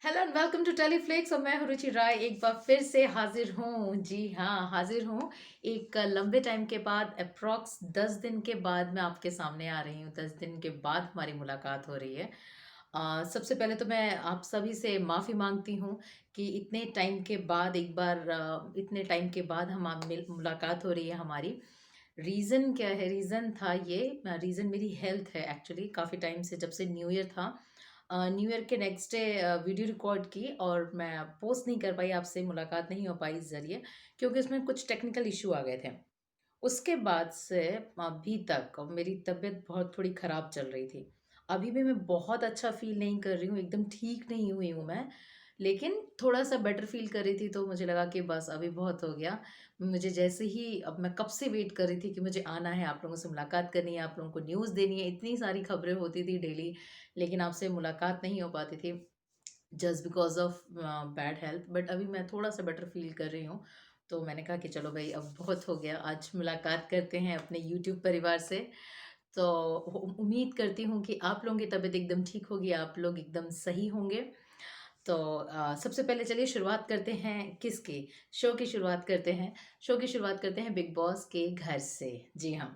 Hello and welcome to टेलीफ्लेक्स और मैं हूं रुचि राय एक बार फिर से हाजिर हूं। जी हाँ, हाजिर हूं। एक लंबे टाइम के बाद अप्रॉक्स 10 दिन के बाद मैं आपके सामने आ रही हूं। 10 दिन के बाद हमारी मुलाकात हो रही है। सबसे पहले तो मैं आप सभी से माफ़ी मांगती हूँ कि इतने टाइम के बाद एक बार इतने टाइम के बाद हम आप मुलाकात हो रही है हमारी। रीज़न क्या है? रीज़न था ये, रीज़न मेरी हेल्थ है एक्चुअली। काफ़ी टाइम से जब से न्यू ईयर था, न्यू ईयर के नेक्स्ट डे वीडियो रिकॉर्ड की और मैं पोस्ट नहीं कर पाई, आपसे मुलाकात नहीं हो पाई इस ज़रिए, क्योंकि उसमें कुछ टेक्निकल इश्यू आ गए थे। उसके बाद से अभी तक मेरी तबीयत बहुत थोड़ी ख़राब चल रही थी। अभी भी मैं बहुत अच्छा फ़ील नहीं कर रही हूँ, एकदम ठीक नहीं हुई हूँ मैं। लेकिन थोड़ा-सा बेटर फ़ील कर रही थी, तो मुझे लगा कि बस अभी बहुत हो गया। मुझे जैसे ही अब मैं कब से वेट कर रही थी कि मुझे आना है, आप लोगों से मुलाकात करनी है, आप लोगों को न्यूज़ देनी है, इतनी सारी खबरें होती थी डेली, लेकिन आपसे मुलाकात नहीं हो पाती थी। Just because of bad health. But अभी मैं थोड़ा-सा बेटर फ़ील कर रही हूँ, तो मैंने कहा कि चलो भई अब बहुत हो गया, आज मुलाकात करते हैं अपने यूट्यूब परिवार से। तो उम्मीद करती हूँ कि आप लोगों की तबीयत एकदम ठीक होगी, आप लोग एकदम सही होंगे। तो सबसे पहले चलिए शुरुआत करते हैं किसकी? शो की शुरुआत करते हैं। शो की शुरुआत करते हैं बिग बॉस के घर से। जी हाँ।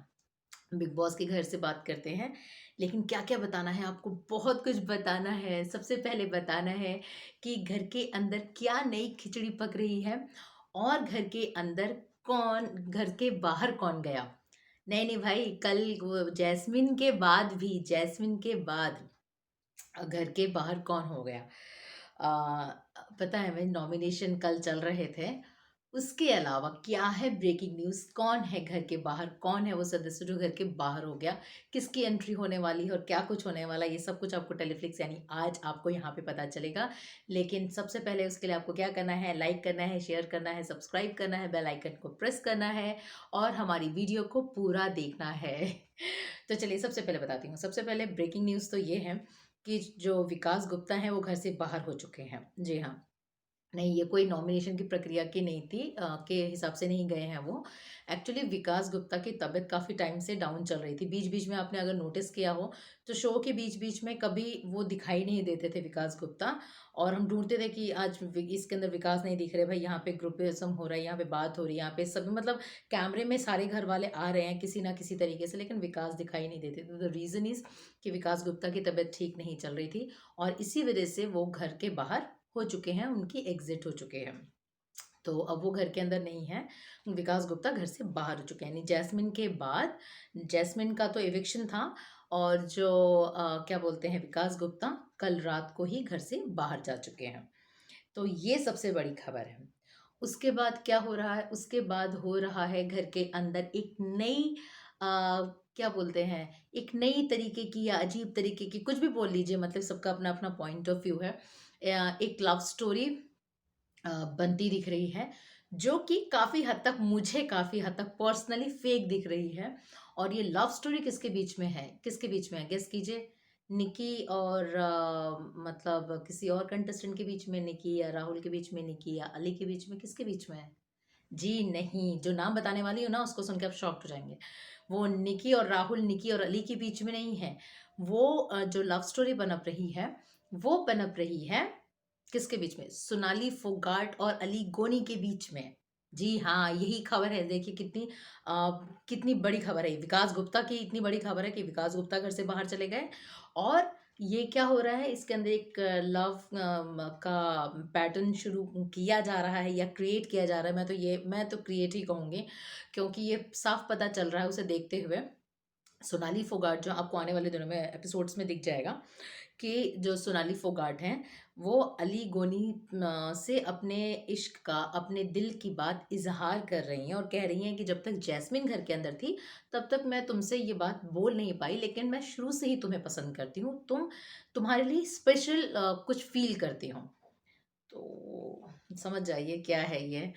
बिग बॉस के घर से बात करते हैं। लेकिन क्या-क्या बताना है आपको? बहुत कुछ बताना है। सबसे पहले बताना है कि घर के अंदर क्या नई खिचड़ी पक रही है और घर के अंदर कौन, घर के बाहर कौन गया? नहीं, नहीं भाई, कल वो जैस्मिन के बाद घर के बाहर कौन हो गया? पता है, मैं नॉमिनेशन कल चल रहे थे। उसके अलावा क्या है ब्रेकिंग न्यूज़? कौन है घर के बाहर? कौन है वो सदस्य जो घर के बाहर हो गया? किसकी एंट्री होने वाली है और क्या कुछ होने वाला है? ये सब कुछ आपको टेलीफ्लिक्स यानी आज आपको यहाँ पे पता चलेगा। लेकिन सबसे पहले उसके लिए आपको क्या करना है? लाइक करना है, शेयर करना है, सब्सक्राइब करना है, बेल आइकन को प्रेस करना है और हमारी वीडियो को पूरा देखना है। तो चलिए सबसे पहले बताती हूँ। सबसे पहले ब्रेकिंग न्यूज़ तो ये है कि जो विकास गुप्ता हैं वो घर से बाहर हो चुके हैं। जी हाँ। नहीं, ये कोई नॉमिनेशन की प्रक्रिया की नहीं थी, के हिसाब से नहीं गए हैं वो। एक्चुअली विकास गुप्ता की तबीयत काफ़ी टाइम से डाउन चल रही थी। बीच-बीच में आपने अगर नोटिस किया हो, तो शो के बीच-बीच में कभी वो दिखाई नहीं देते थे विकास गुप्ता, और हम ढूँढते थे कि आज इसके अंदर विकास नहीं दिख रहे, भाई यहाँ पे ग्रुपिज़्म हो रहा है, यहाँ पे बात हो रही है, यहाँ पे सब मतलब कैमरे में सारे घर वाले आ रहे हैं किसी ना किसी तरीके से, लेकिन विकास दिखाई नहीं देते थे। द रीज़न इज़ कि विकास गुप्ता की तबीयत ठीक नहीं चल रही थी और इसी वजह से वो घर के बाहर हो चुके हैं, उनकी एग्ज़िट हो चुके हैं। तो अब वो घर के अंदर नहीं है, विकास गुप्ता घर से बाहर हो चुके हैं। यानी जैस्मिन के बाद, जैस्मिन का तो एविक्शन था और जो क्या बोलते हैं, विकास गुप्ता कल रात को ही घर से बाहर जा चुके हैं। तो ये सबसे बड़ी खबर है। उसके बाद क्या हो रहा है? उसके बाद हो रहा है घर के अंदर एक नई अ, क्या बोलते हैं, एक नई तरीके की या अजीब तरीके की, कुछ भी बोल लीजिए, मतलब सबका अपना-अपना पॉइंट ऑफ व्यू है। एक लव स्टोरी बनती दिख रही है, जो कि काफ़ी हद तक, मुझे काफ़ी हद तक पर्सनली फेक दिख रही है। और ये लव स्टोरी किसके बीच में है? किसके बीच में है? गेस कीजिए। निकी और मतलब किसी और कंटेस्टेंट के बीच में, निकी या राहुल के बीच में, निकी या अली के बीच में, किसके बीच में है? जी नहीं, जो नाम बताने वाली हूँ ना, उसको सुन के आप शॉक्ड हो जाएँगे। वो निकी और राहुल, निकी और अली के बीच में नहीं है। वो जो लव स्टोरी पनप रही है, वो पनप रही है किसके बीच में? सोनाली फोगाट और अली गोनी के बीच में। जी हाँ, यही खबर है। देखिए कितनी बड़ी खबर है। विकास गुप्ता की इतनी बड़ी खबर है कि विकास गुप्ता घर से बाहर चले गए। और ये क्या हो रहा है, इसके अंदर एक लव का पैटर्न शुरू किया जा रहा है या क्रिएट किया जा रहा है। मैं तो क्रिएट ही कहूँगी, क्योंकि ये साफ पता चल रहा है उसे देखते हुए। सोनाली फोगाट, जो आपको आने वाले दिनों में एपिसोड्स में दिख जाएगा, कि जो सोनाली फोगाट हैं, वो अली गोनी से अपने इश्क का, अपने दिल की बात इज़हार कर रही हैं और कह रही हैं कि जब तक जैस्मिन घर के अंदर थी, तब तक मैं तुमसे ये बात बोल नहीं पाई, लेकिन मैं शुरू से ही तुम्हें पसंद करती हूँ। तुम्हारे लिए स्पेशल कुछ फ़ील करती हूँ। तो समझ जाइए क्या है ये।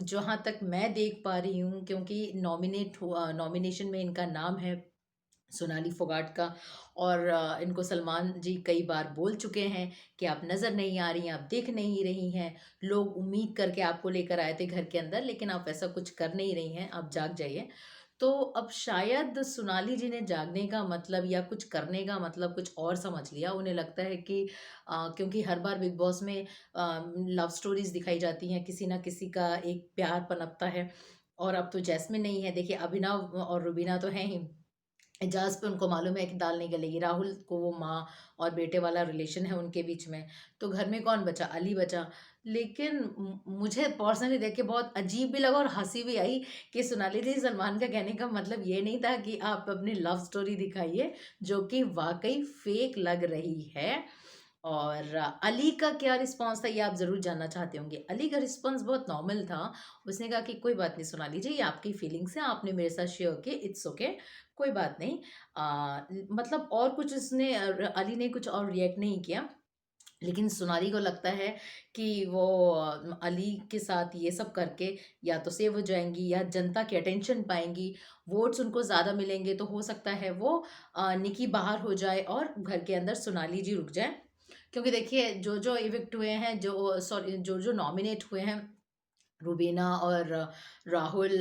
जहाँ तक मैं देख पा रही हूँ, क्योंकि नॉमिनेशन में इनका नाम है, सोनाली फोगाट का। और इनको सलमान जी कई बार बोल चुके हैं कि आप नज़र नहीं आ रही हैं, आप दिख नहीं रही हैं। लोग उम्मीद करके आपको लेकर आए थे घर के अंदर, लेकिन आप ऐसा कुछ कर नहीं रही हैं, आप जाग जाइए। तो अब शायद सोनाली जी ने जागने का मतलब या कुछ करने का मतलब कुछ और समझ लिया। उन्हें लगता है कि क्योंकि हर बार बिग बॉस में लव स्टोरीज़ दिखाई जाती हैं, किसी न किसी का एक प्यार पनपता है और अब तो जैस्मिन नहीं है। देखिए अभिनव और रुबीना तो हैं ही। एजाज पे उनको मालूम है कि दाल नहीं गलेगी। राहुल को वो माँ और बेटे वाला रिलेशन है उनके बीच में। तो घर में कौन बचा? अली बचा। लेकिन मुझे पर्सनली देख के बहुत अजीब भी लगा और हँसी भी आई कि सोनाली जी, सलमान का कहने का मतलब ये नहीं था कि आप अपनी लव स्टोरी दिखाइए, जो कि वाक़ई फ़ेक लग रही है। और अली का क्या रिस्पॉन्स था ये आप ज़रूर जानना चाहते होंगे। अली का रिस्पॉन्स बहुत नॉर्मल था। उसने कहा कि कोई बात नहीं सोनाली जी, ये आपकी फीलिंग्स हैं, आपने मेरे साथ शेयर की, इट्स ओके, कोई बात नहीं। मतलब और कुछ उसने अली ने कुछ और रिएक्ट नहीं किया। लेकिन सोनाली को लगता है कि वो अली के साथ ये सब करके या तो सेव हो जाएँगी या जनता की अटेंशन पाएँगी, वोट्स उनको ज़्यादा मिलेंगे, तो हो सकता है वो निकी बाहर हो जाए और घर के अंदर सोनाली जी रुक जाएँ। क्योंकि देखिए जो-जो इविक्ट हुए हैं, जो सॉरी जो-जो नॉमिनेट हुए हैं, रुबीना और राहुल,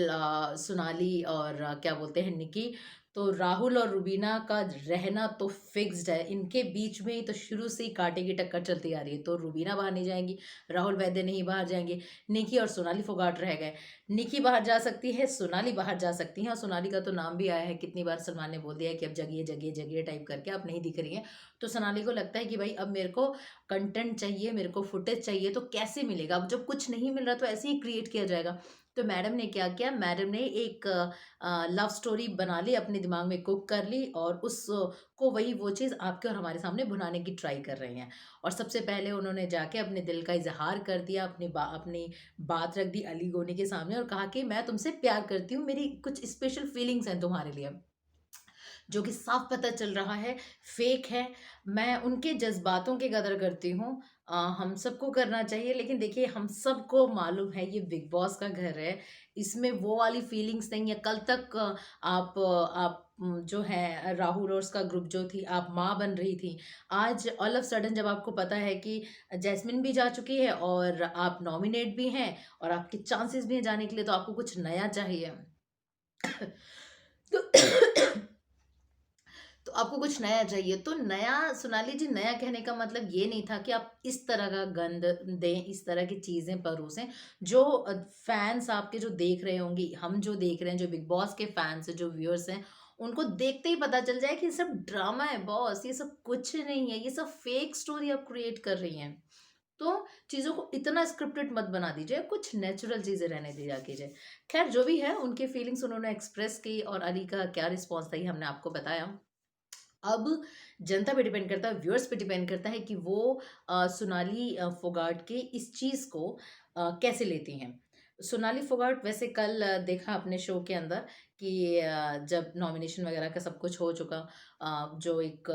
सोनाली और क्या बोलते हैं, निकी। तो राहुल और रुबीना का रहना तो फिक्स्ड है। इनके बीच में ही तो शुरू से ही कांटे की टक्कर चलती आ रही है। तो रुबीना बाहर नहीं जाएँगी, राहुल वैद्य नहीं बाहर जाएँगे, निकी और सोनाली फोगाट रह गए। निकी बाहर जा सकती है, सोनाली बाहर जा सकती हैं और सोनाली का तो नाम भी आया है, कितनी बार सलमान ने बोल दिया है कि अब जगिए, जगिए, जगिए टाइप करके, आप नहीं दिख रही हैं। तो सोनाली को लगता है कि भई अब मेरे को कंटेंट चाहिए, मेरे को फुटेज चाहिए, तो कैसे मिलेगा? अब जब कुछ नहीं मिल रहा तो ऐसे ही क्रिएट किया जाएगा। तो मैडम ने क्या किया, मैडम ने एक लव स्टोरी बना ली, अपने दिमाग में कुक कर ली और उस को वही वो चीज़ आपके और हमारे सामने भुनाने की ट्राई कर रही हैं। और सबसे पहले उन्होंने जाके अपने दिल का इज़हार कर दिया, अपनी बात रख दी अली गोनी के सामने और कहा कि मैं तुमसे प्यार करती हूँ, मेरी कुछ स्पेशल फीलिंग्स हैं तुम्हारे लिए। जो कि साफ पता चल रहा है फेक है। मैं उनके जज़्बातों की कदर करती हूँ। हम सबको करना चाहिए, लेकिन देखिए हम सबको मालूम है ये बिग बॉस का घर है। इसमें वो वाली फीलिंग्स नहीं है। कल तक जो है राहुल और उसका ग्रुप जो थी, आप माँ बन रही थी। आज ऑल ऑफ सडन जब आपको पता है कि जैस्मिन भी जा चुकी है और आप नॉमिनेट भी हैं और आपके चांसेस भी हैं जाने के लिए, तो आपको कुछ नया चाहिए। तो तो आपको कुछ नया चाहिए, तो नया सोनाली जी, नया कहने का मतलब ये नहीं था कि आप इस तरह का गंद दें, इस तरह की चीज़ें परोसें, जो फैन्स आपके जो देख रहे होंगे, हम जो देख रहे हैं, जो बिग बॉस के फैन्स हैं, जो व्यूअर्स हैं, उनको देखते ही पता चल जाए कि ये सब ड्रामा है बॉस, ये सब कुछ नहीं है, ये सब फेक स्टोरी आप क्रिएट कर रही हैं। तो चीज़ों को इतना स्क्रिप्टेड मत बना दीजिए, कुछ नेचुरल चीज़ें रहने दिया कीजिए। खैर जो भी है, उनकी फीलिंग्स उन्होंने एक्सप्रेस की और अली का क्या रिस्पॉन्स था, ये हमने आपको बताया। अब जनता पे डिपेंड करता है, व्यूअर्स पे डिपेंड करता है कि वो सोनाली फोगाट के इस चीज़ को कैसे लेती हैं। सोनाली फोगाट वैसे कल देखा अपने शो के अंदर कि जब नॉमिनेशन वगैरह का सब कुछ हो चुका, जो एक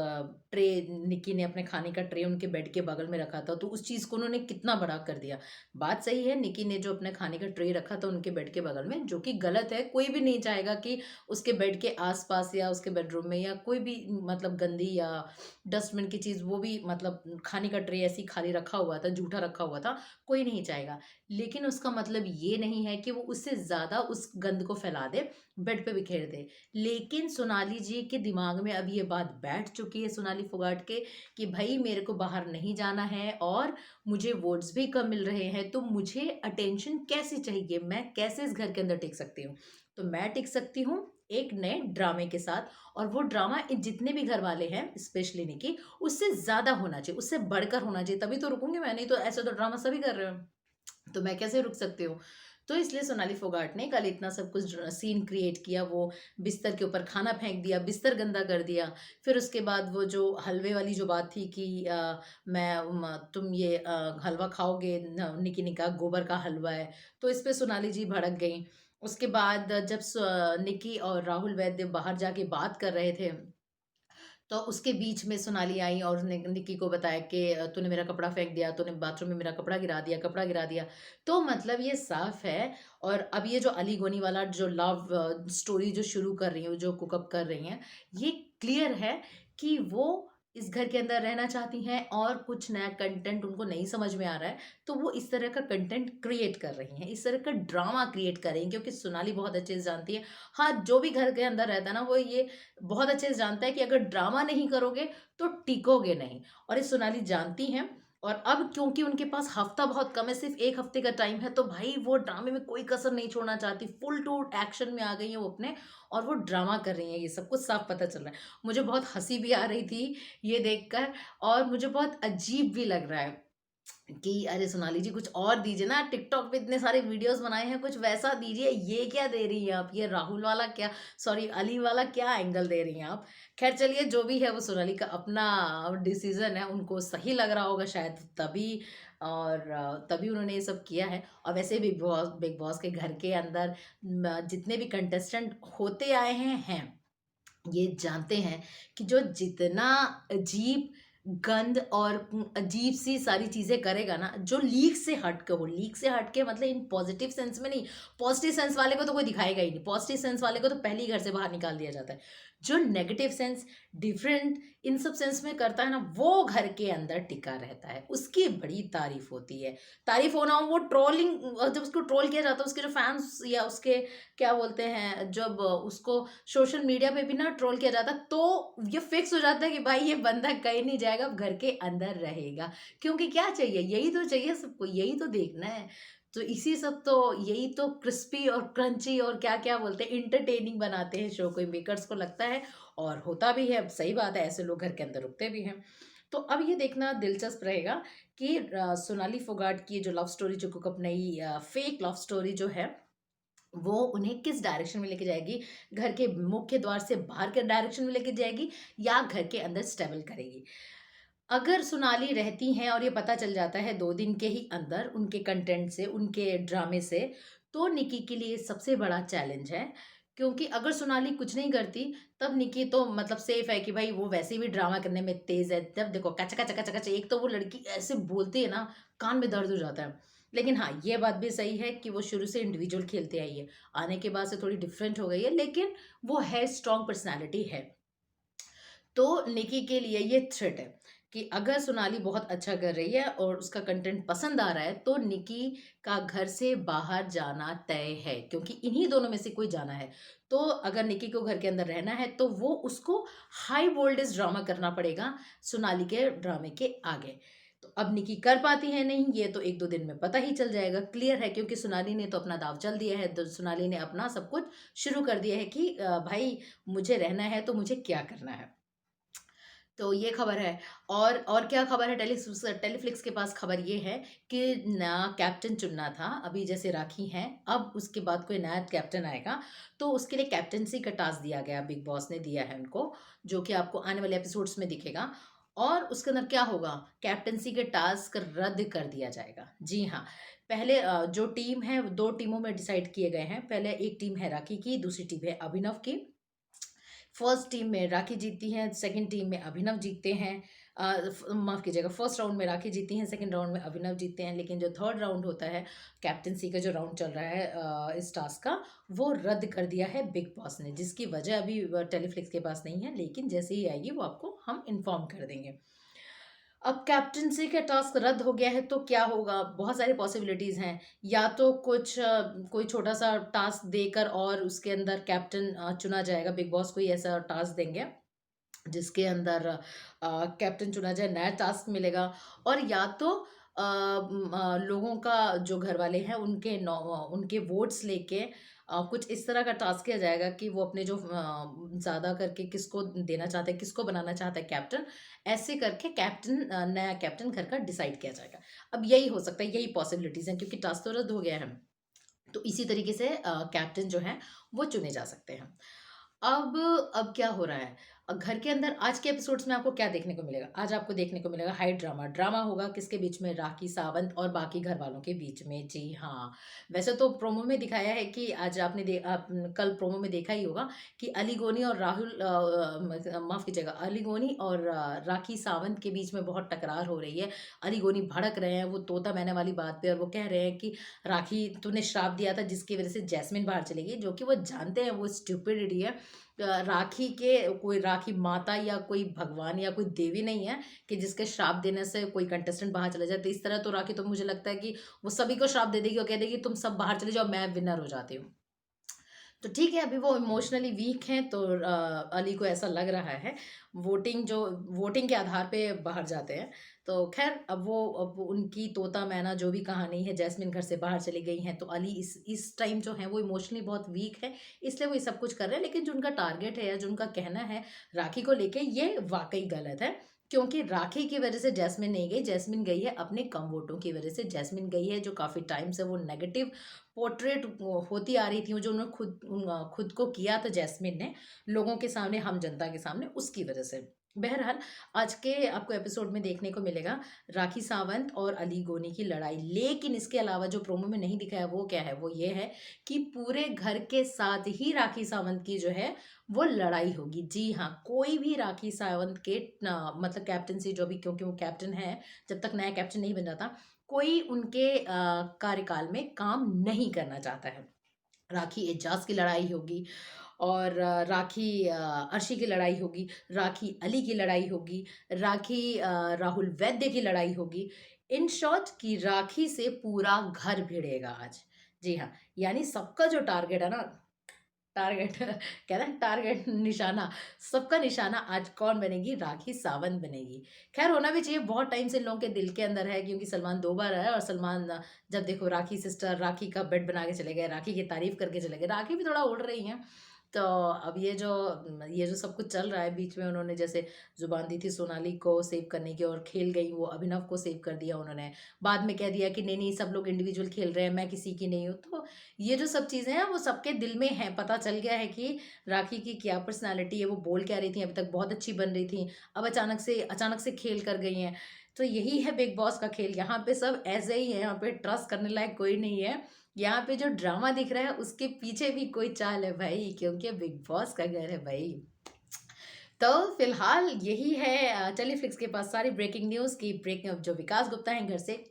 ट्रे, निक्की ने अपने खाने का ट्रे उनके बेड के बगल में रखा था, तो उस चीज़ को उन्होंने कितना बड़ा कर दिया। बात सही है, निक्की ने जो अपने खाने का ट्रे रखा था उनके बेड के बगल में, जो कि गलत है। कोई भी नहीं चाहेगा कि उसके बेड के आस-पास या उसके बेडरूम में या कोई भी मतलब गंदी या डस्टबिन की चीज़, वो भी मतलब खाने का ट्रे ऐसे ही खाली रखा हुआ था, जूठा रखा हुआ था, कोई नहीं चाहेगा। लेकिन उसका मतलब ये नहीं है कि वो उससे ज़्यादा उस गंद को फैला दे, बेड पे बिखेर दे। लेकिन सोनाली जी के दिमाग में अब ये बात बैठ चुकी है, सोनाली फोगाट के, कि भई मेरे को बाहर नहीं जाना है और मुझे वोट्स भी कम मिल रहे हैं, तो मुझे अटेंशन कैसे चाहिए? मैं कैसे इस घर के अंदर टिक सकती हूँ? तो मैं टिक सकती हूँ एक नए ड्रामे के साथ, और वो ड्रामा जितने भी घर वाले हैं, स्पेशली निकी, उससे ज़्यादा होना चाहिए, उससे बढ़कर होना चाहिए, तभी तो रुकूँगी मैं, नहीं तो ऐसे तो ड्रामा सभी कर रहे हो। तो मैं कैसे रुक सकती हूँ? तो इसलिए सोनाली फोगाट ने कल इतना सब कुछ सीन क्रिएट किया, वो बिस्तर के ऊपर खाना फेंक दिया, बिस्तर गंदा कर दिया। फिर उसके बाद वो जो हलवे वाली जो बात थी कि तुम ये हलवा खाओगे, निकी ने कहा गोबर का हलवा है, तो इस पे सोनाली जी भड़क गई। उसके बाद जब निकी और राहुल वैद्य बाहर जाके बात कर रहे थे, तो उसके बीच में सोनाली आई और उसने निक्की को बताया कि तूने मेरा कपड़ा फेंक दिया, तूने बाथरूम में मेरा कपड़ा गिरा दिया, कपड़ा गिरा दिया। तो मतलब ये साफ़ है। और अब ये जो अली गोनी वाला जो लव स्टोरी जो शुरू कर रही हैं, जो कुक अप कर रही हैं, ये क्लियर है कि वो इस घर के अंदर रहना चाहती हैं और कुछ नया कंटेंट उनको नहीं समझ में आ रहा है, तो वो इस तरह का कंटेंट क्रिएट कर रही हैं, इस तरह का ड्रामा क्रिएट कर रही हैं, क्योंकि सोनाली बहुत अच्छे से जानती है। हाँ, जो भी घर के अंदर रहता है ना, वो ये बहुत अच्छे से जानता है कि अगर ड्रामा नहीं करोगे तो टिकोगे नहीं। और ये सोनाली जानती हैं। और अब क्योंकि उनके पास हफ्ता बहुत कम है, सिर्फ 1 हफ्ते का टाइम है, तो भाई वो ड्रामे में कोई कसर नहीं छोड़ना चाहती, फुल टू एक्शन में आ गई हैं वो अपने, और वो ड्रामा कर रही हैं, ये सब कुछ साफ पता चल रहा है। मुझे बहुत हँसी भी आ रही थी ये देखकर, और मुझे बहुत अजीब भी लग रहा है कि अरे सोनाली जी कुछ और दीजिए ना, टिकटॉक पे इतने सारे वीडियोस बनाए हैं, कुछ वैसा दीजिए, ये क्या दे रही हैं आप, ये राहुल वाला क्या, सॉरी अली वाला क्या एंगल दे रही हैं आप। खैर चलिए, जो भी है वो सोनाली का अपना डिसीजन है, उनको सही लग रहा होगा शायद तभी, और तभी उन्होंने ये सब किया है। और वैसे बिग बॉस के घर के अंदर जितने भी कंटेस्टेंट होते आए हैं ये जानते हैं कि जो जितना अजीब गंद और अजीब सी सारी चीज़ें करेगा ना, जो लीक से हट के हो, लीक से हट के मतलब इन पॉजिटिव सेंस में नहीं, पॉजिटिव सेंस वाले को तो कोई दिखाएगा ही नहीं, पॉजिटिव सेंस वाले को तो पहले ही घर से बाहर निकाल दिया जाता है। जो नेगेटिव सेंस, डिफरेंट, इन सब सेंस में करता है ना, वो घर के अंदर टिका रहता है, उसकी बड़ी तारीफ होती है। तारीफ होना हो, वो ट्रोलिंग, जब उसको ट्रोल किया जाता है, उसके जो फैंस या उसके क्या बोलते हैं, जब उसको सोशल मीडिया पे भी ना ट्रोल किया जाता है, तो ये फिक्स हो जाता है कि भाई ये बंदा कहीं नहीं जाएगा, अब घर के अंदर रहेगा। क्योंकि क्या चाहिए, यही तो चाहिए सबको, यही तो देखना है। तो इसी सब तो, यही तो क्रिस्पी और क्रंची और क्या क्या बोलते हैं, इंटरटेनिंग बनाते हैं शो को, मेकर्स को लगता है। और होता भी है, सही बात है, ऐसे लोग घर के अंदर रुकते भी हैं। तो अब ये देखना दिलचस्प रहेगा कि सोनाली फोगाट की जो लव स्टोरी, जो कुक अप नई फेक लव स्टोरी जो है, वो उन्हें किस डायरेक्शन में लेके जाएगी, घर के मुख्य द्वार से बाहर के डायरेक्शन में लेके जाएगी, या घर के अंदर स्टेबल करेगी। अगर सोनाली रहती हैं और ये पता चल जाता है 2 दिन के ही अंदर उनके कंटेंट से, उनके ड्रामे से, तो निकी के लिए सबसे बड़ा चैलेंज है। क्योंकि अगर सोनाली कुछ नहीं करती, तब निकी तो मतलब सेफ है कि भाई वो वैसे भी ड्रामा करने में तेज़ है। जब देखो कच कच कच कच, एक तो वो लड़की ऐसे बोलती है ना, कान में दर्द हो जाता है। लेकिन हाँ, ये बात भी सही है कि वो शुरू से इंडिविजुअल खेलते आई है। आने के बाद से थोड़ी डिफरेंट हो गई है, लेकिन वो है, स्ट्रॉन्ग पर्सनैलिटी है। तो निकी के लिए ये थ्रेट है कि अगर सोनाली बहुत अच्छा कर रही है और उसका कंटेंट पसंद आ रहा है, तो निकी का घर से बाहर जाना तय है, क्योंकि इन्हीं दोनों में से कोई जाना है। तो अगर निकी को घर के अंदर रहना है, तो वो उसको हाई वोल्टेज ड्रामा करना पड़ेगा सोनाली के ड्रामे के आगे। तो अब निकी कर पाती है नहीं, ये तो 1-2 दिन में पता ही चल जाएगा, क्लियर है, क्योंकि सोनाली ने तो अपना दाव चल दिया है, तो सोनाली ने अपना सब कुछ शुरू कर दिया है कि भाई मुझे रहना है तो मुझे क्या करना है। तो ये खबर है। और क्या खबर है, टेलीफ्लिक्स के पास खबर ये है कि नया कैप्टन चुनना था। अभी जैसे राखी हैं, अब उसके बाद कोई नया कैप्टन आएगा, तो उसके लिए कैप्टेंसी का टास्क दिया गया, बिग बॉस ने दिया है उनको, जो कि आपको आने वाले एपिसोड्स में दिखेगा। और उसके अंदर क्या होगा, कैप्टेंसी के टास्क रद्द कर दिया जाएगा। जी हाँ, पहले जो टीम है, 2 टीमों में डिसाइड किए गए हैं। पहले एक टीम है राखी की, दूसरी टीम है अभिनव की। फर्स्ट टीम में राखी जीतती हैं, सेकंड टीम में अभिनव जीतते हैं। माफ़ कीजिएगा, फर्स्ट राउंड में राखी जीती हैं, सेकंड राउंड में अभिनव जीतते हैं। लेकिन जो थर्ड राउंड होता है, कैप्टेंसी का जो राउंड चल रहा है इस टास्क का, वो रद्द कर दिया है बिग बॉस ने, जिसकी वजह अभी टेलीफ्लिक्स के पास नहीं है, लेकिन जैसे ही आएगी वो आपको हम इन्फॉर्म कर देंगे। अब कैप्टेंसी का टास्क रद्द हो गया है, तो क्या होगा? बहुत सारी पॉसिबिलिटीज़ हैं। या तो कुछ कोई छोटा-सा टास्क देकर और उसके अंदर कैप्टन चुना जाएगा, बिग बॉस कोई ऐसा टास्क देंगे जिसके अंदर कैप्टन चुना जाए, नया टास्क मिलेगा। और या तो लोगों का, जो घरवाले हैं उनके वोट्स लेके कुछ इस तरह का टास्क किया जाएगा कि वो अपने जो ज़्यादा करके किसको देना चाहते हैं, किसको बनाना चाहता है कैप्टन, ऐसे करके नया कैप्टन घर का डिसाइड किया जाएगा। अब यही हो सकता है, यही पॉसिबिलिटीज़ हैं, क्योंकि टास्क तो रद्द हो गया है। तो इसी तरीके से कैप्टन जो हैं वो चुने जा सकते हैं। अब क्या हो रहा है? घर के अंदर आज के एपिसोड्स में आपको क्या देखने को मिलेगा? आज आपको देखने को मिलेगा हाई ड्रामा। ड्रामा होगा किसके बीच में? राखी सावंत और बाकी घरवालों के बीच में। जी हाँ, वैसे तो प्रोमो में दिखाया है कि आज आप कल प्रोमो में देखा ही होगा कि अली गोनी और माफ़ कीजिएगा, अली गोनी और राखी सावंत के बीच में बहुत टकरार हो रही है। अली गोनी भड़क रहे हैं वो तोता मैना वाली बात पे, और वो कह रहे हैं कि राखी तूने श्राप दिया था जिसकी वज़ह से जैस्मिन बाहर चली गई, जो कि वो जानते हैं वो स्टुपिडिटी है। राखी के कोई राखी माता या कोई भगवान या कोई देवी नहीं है कि जिसके श्राप देने से कोई कंटेस्टेंट बाहर चले जाए। तो इस तरह तो राखी तो मुझे लगता है कि वो सभी को श्राप दे देगी और कह देगी तुम सब बाहर चले जाओ, मैं विनर हो जाती हूँ। तो ठीक है, अभी वो इमोशनली वीक हैं, तो अली को ऐसा लग रहा है। वोटिंग के आधार पे बाहर जाते हैं। तो खैर, अब उनकी तोता मैना जो भी कहानी है, जैस्मिन घर से बाहर चली गई हैं, तो अली इस टाइम जो है वो इमोशनली बहुत वीक है, इसलिए वो ये सब कुछ कर रहे हैं। लेकिन जो उनका टारगेट है या जो उनका कहना है राखी को लेके, ये वाकई गलत है। क्योंकि राखी की वजह से जैस्मिन नहीं गई, जैस्मिन गई है अपने कम वोटों की वजह से। जैस्मिन गई है जो काफ़ी टाइम से वो नेगेटिव पोर्ट्रेट होती आ रही थी, वो जो उन्होंने खुद को किया था जैस्मिन ने लोगों के सामने, हम जनता के सामने, उसकी वजह से। बहरहाल, आज के आपको एपिसोड में देखने को मिलेगा राखी सावंत और अली गोनी की लड़ाई। लेकिन इसके अलावा जो प्रोमो में नहीं दिखाया वो क्या है, वो ये है कि पूरे घर के साथ ही राखी सावंत की जो है वो लड़ाई होगी। जी हाँ, कोई भी राखी सावंत के मतलब कैप्टनसी जो भी, क्योंकि वो कैप्टन है, जब तक नया कैप्टन नहीं बन जाता, कोई उनके कार्यकाल में काम नहीं करना चाहता है। राखी एजाज की लड़ाई होगी, और राखी अर्शी की लड़ाई होगी, राखी अली की लड़ाई होगी, राखी राहुल वैद्य की लड़ाई होगी। इन शॉर्ट, कि राखी से पूरा घर भिड़ेगा आज। जी हाँ, यानी सबका जो टारगेट है ना, टारगेट कह रहे हैं टारगेट, निशाना, सबका निशाना आज कौन बनेगी? राखी सावंत बनेगी। खैर, होना भी चाहिए, बहुत टाइम से इन लोगों के दिल के अंदर है, क्योंकि सलमान 2 बार आया, और सलमान जब देखो राखी सिस्टर, राखी का बेड बना के चले गए, राखी की तारीफ करके चले गए, राखी भी थोड़ा उड़ रही हैं। तो अब ये जो सब कुछ चल रहा है, बीच में उन्होंने जैसे जुबान दी थी सोनाली को सेव करने की, और खेल गई वो, अभिनव को सेव कर दिया उन्होंने। बाद में कह दिया कि नहीं नहीं, सब लोग इंडिविजुअल खेल रहे हैं, मैं किसी की नहीं हूँ। तो ये जो सब चीज़ें हैं वो सबके दिल में हैं, पता चल गया है कि राखी की क्या पर्सनैलिटी है, वो बोल क्या रही थी, अभी तक बहुत अच्छी बन रही थी, अब अचानक से खेल कर गई हैं। तो यही है बिग बॉस का खेल, यहाँ पे सब ऐसे ही है, यहाँ पे ट्रस्ट करने लायक कोई नहीं है। यहाँ पे जो ड्रामा दिख रहा है उसके पीछे भी कोई चाल है भाई, क्योंकि बिग बॉस का घर है भाई। तो फिलहाल यही है, चलिए फ्लिक्स के पास सारी ब्रेकिंग न्यूज़ की ब्रेकिंग, जो विकास गुप्ता हैं घर से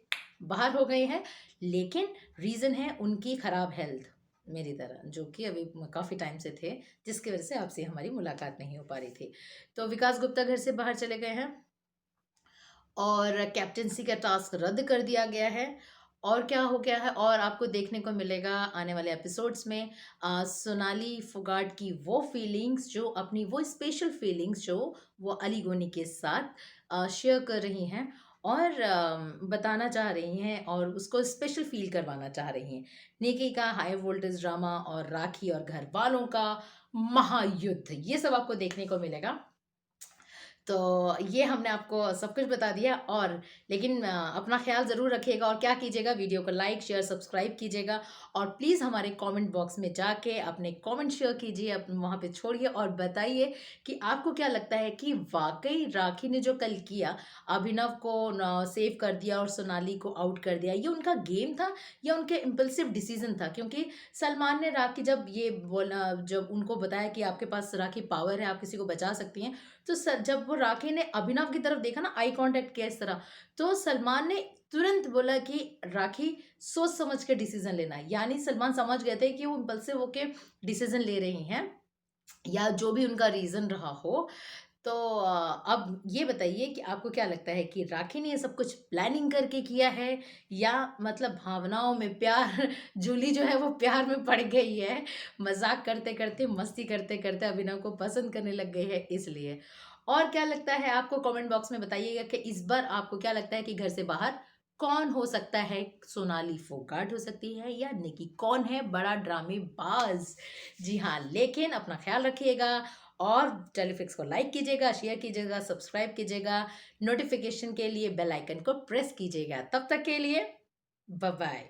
बाहर हो गए हैं, लेकिन रीज़न है उनकी ख़राब हेल्थ, मेरी तरह, जो कि अभी काफ़ी टाइम से थे, जिसकी वजह से आपसे हमारी मुलाकात नहीं हो पा रही थी। तो विकास गुप्ता घर से बाहर चले गए हैं, और कैप्टेंसी का टास्क रद्द कर दिया गया है। और क्या हो गया है, और आपको देखने को मिलेगा आने वाले एपिसोड्स में सोनाली फोगाट की वो फीलिंग्स, जो अपनी वो स्पेशल फीलिंग्स जो वो अली गोनी के साथ शेयर कर रही हैं, और बताना चाह रही हैं, और उसको स्पेशल फील करवाना चाह रही हैं। निकी का हाई वोल्टेज ड्रामा, और राखी और घर वालों का महायुद्ध, ये सब आपको देखने को मिलेगा। तो ये हमने आपको सब कुछ बता दिया, और लेकिन अपना ख़्याल ज़रूर रखिएगा, और क्या कीजिएगा, वीडियो को लाइक, शेयर, सब्सक्राइब कीजिएगा, और प्लीज़ हमारे कमेंट बॉक्स में जाके अपने कमेंट शेयर कीजिए, वहाँ पे छोड़िए, और बताइए कि आपको क्या लगता है कि वाक़ई राखी ने जो कल किया, अभिनव को न सेव कर दिया और सोनाली को आउट कर दिया, ये उनका गेम था या उनके इम्पल्सिव डिसीज़न था? क्योंकि सलमान ने राखी जब ये बोला, जब उनको बताया कि आपके पास राखी पावर है, आप किसी को बचा सकती हैं, तो जब वो राखी ने अभिनव की तरफ देखा ना, आई कांटेक्ट किया इस तरह, तो सलमान ने तुरंत बोला कि राखी, सोच समझ के डिसीजन लेना। यानी सलमान समझ गए थे कि वो इम्पल्सिव होके डिसीजन ले रही हैं, या जो भी उनका रीजन रहा हो। तो अब ये बताइए कि आपको क्या लगता है कि राखी ने ये सब कुछ प्लानिंग करके किया है, या मतलब भावनाओं में प्यार जूली जो है वो प्यार में पड़ गई है, मजाक करते करते, मस्ती करते करते अभिनव को पसंद करने लग गई है इसलिए? और क्या लगता है आपको, कमेंट बॉक्स में बताइएगा कि इस बार आपको क्या लगता है कि घर से बाहर कौन हो सकता है? सोनाली फोगाट हो सकती है, या निकी? कौन है बड़ा ड्रामेबाज? जी हाँ, लेकिन अपना ख्याल रखिएगा, और टेलीफिक्स को लाइक कीजिएगा, शेयर कीजिएगा, सब्सक्राइब कीजिएगा, नोटिफिकेशन के लिए बेल आइकन को प्रेस कीजिएगा। तब तक के लिए बाय बाय।